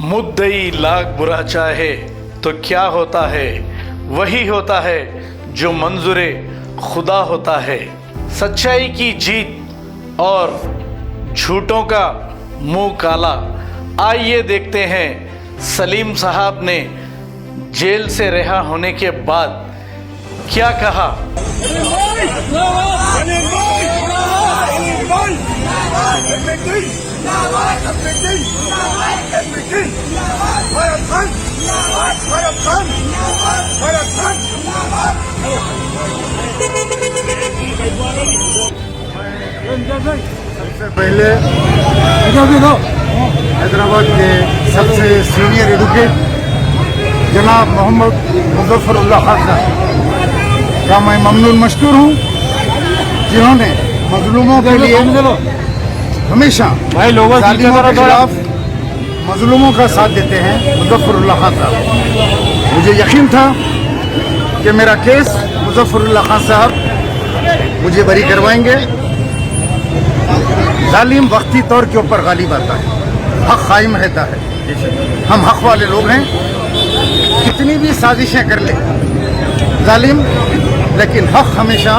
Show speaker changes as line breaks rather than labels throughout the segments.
मुद्दई लाख बुरा चाहे तो क्या होता है, वही होता है जो मंजूरे खुदा होता है। सच्चाई की जीत और झूठों का मुंह काला। आइए देखते हैं सलीम साहब ने जेल से रिहा होने के बाद क्या कहा।
सबसे पहले हैदराबाद के सबसे सीनियर एडवोकेट जनाब मोहम्मद मुजफ्फरुल्लाह खान साहब का मैं ममनून मशकूर हूँ, जिन्होंने मजलूमों के लिए हमेशा जालिमों के खिलाफ मजलूमों का साथ देते हैं। मुजफ्फरुल्लाह खान साहब, मुझे यकीन था कि मेरा केस मुजफ्फरुल्लाह खान साहब मुझे बरी करवाएंगे। जालिम वक्ती तौर के ऊपर गालिब आता है, हक कायम रहता है। हम हक वाले लोग हैं, कितनी भी साजिशें कर ले जालिम, लेकिन हक हमेशा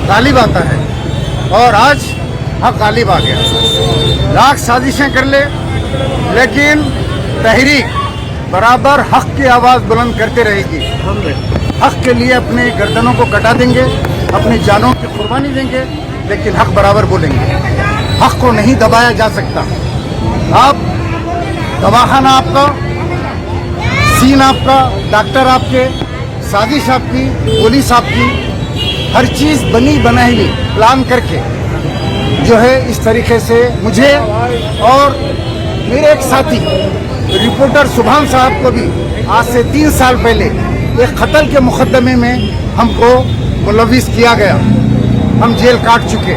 गालिब आता है। और आज हक गालिब आ गया। लाख साजिशें कर ले, लेकिन तहरीक बराबर हक की आवाज़ बुलंद करते रहेगी। हक के लिए अपने गर्दनों को कटा देंगे, अपनी जानों की कुर्बानी देंगे, लेकिन हक बराबर बोलेंगे। हक को नहीं दबाया जा सकता। आप दवाखाना आपका, सीन आपका, डॉक्टर आपके, साजिश आपकी, पुलिस आपकी, हर चीज़ बनी बनाई प्लान करके जो है इस तरीके से मुझे और मेरे एक साथी रिपोर्टर सुभान साहब को भी आज से 3 साल पहले एक कत्ल के मुकदमे में हमको मुलविस किया गया। हम जेल काट चुके,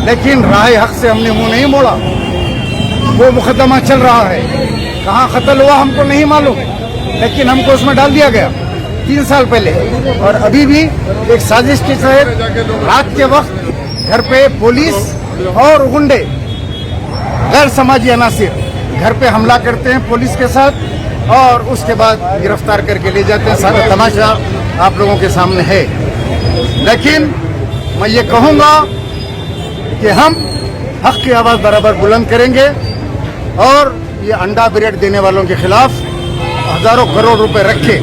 लेकिन राह हक से हमने मुंह नहीं मोड़ा। वो मुकदमा चल रहा है, कहाँ कत्ल हुआ हमको नहीं मालूम, लेकिन हमको उसमें डाल दिया गया 3 साल पहले। और अभी भी एक साजिश के तहत रात के वक्त घर पे पुलिस और गुंडे गैर समाजी अनासिर घर पे हमला करते हैं पुलिस के साथ, और उसके बाद गिरफ्तार करके ले जाते हैं। सारा तमाशा आप लोगों के सामने है। लेकिन मैं ये कहूँगा कि हम हक की आवाज़ बराबर बुलंद करेंगे, और ये अंडा ब्रेड देने वालों के खिलाफ हज़ारों करोड़ रुपए रखे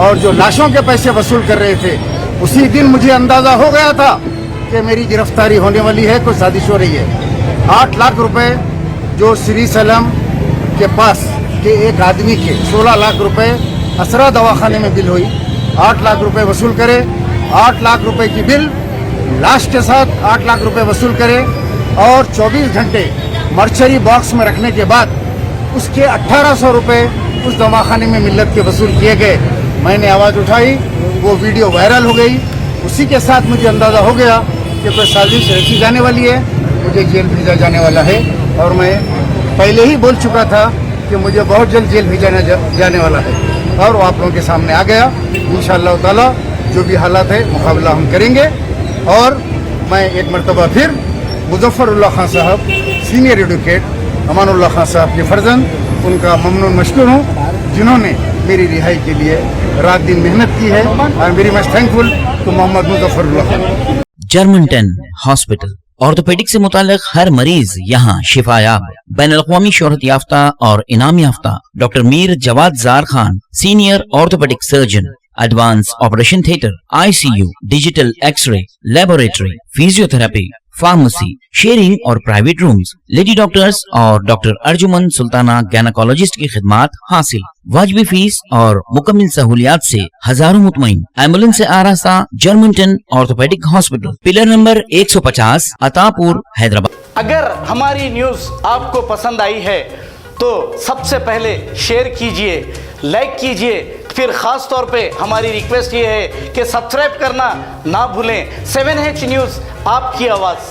और जो लाशों के पैसे वसूल कर रहे थे, उसी दिन मुझे अंदाज़ा हो गया था कि मेरी गिरफ्तारी होने वाली है, कोई साजिश हो रही है। 8 लाख रुपए जो श्री सलम के पास के एक आदमी के 16 लाख रुपए असरा दवाखाने में बिल हुई, 8 लाख रुपए वसूल करे। 8 लाख रुपए की बिल लाश के साथ 8 लाख रुपए वसूल करे, और 24 घंटे मर्चरी बॉक्स में रखने के बाद उसके 1800 रुपए उस दवाखाने में मिल्लत के वसूल किए गए। मैंने आवाज़ उठाई, वो वीडियो वायरल हो गई। उसी के साथ मुझे अंदाज़ा हो गया कि कोई साजिश रची जाने वाली है, मुझे जेल भेजा जाने वाला है। और मैं पहले ही बोल चुका था कि मुझे बहुत जल्द जेल भेजा जाने वाला है, और वो आप लोगों के सामने आ गया। इंशाअल्लाह ताला जो भी हालात है मुकाबला हम करेंगे। और मैं एक मरतबा फिर मुजफ्फरुल्लाह खान साहब सीनियर एडवोकेट अमानुल्लाह खान साहब के फर्जंद, उनका ममनून मशकूर हूँ, जिन्होंने मेरी रिहाई के लिए रात दिन मेहनत की है। I am very much thankful to Mohammad Muzaffarullah Khan.
Germanton hospital orthopedic से मुताल्लिक हर मरीज यहाँ शिफायाब। बैनुल-अक़वामी शोहरत याफ्ता और इनाम याफ्ता doctor Mir Jawad Zar Khan, senior orthopedic surgeon, advance operation theatre, ICU, digital x ray, laboratory, physiotherapy, pharmacy, sharing और प्राइवेट रूम्स, लेडी डॉक्टर्स और डॉक्टर अर्जुमन सुल्ताना गैनकोलॉजिस्ट की खिदमात हासिल। वाजिबी फीस और मुकम्मल सहूलियात से हजारों मुतमईन। एम्बुलेंस से आरास्ता Germanton orthopedic hospital, pillar number 150, Attapur, Hyderabad.
अगर हमारी न्यूज़ आपको पसंद आई है तो सबसे पहले शेयर कीजिए, लाइक कीजिए, फिर ख़ास तौर पे हमारी रिक्वेस्ट ये है कि सब्सक्राइब करना ना भूलें। 7H न्यूज़, आपकी आवाज़।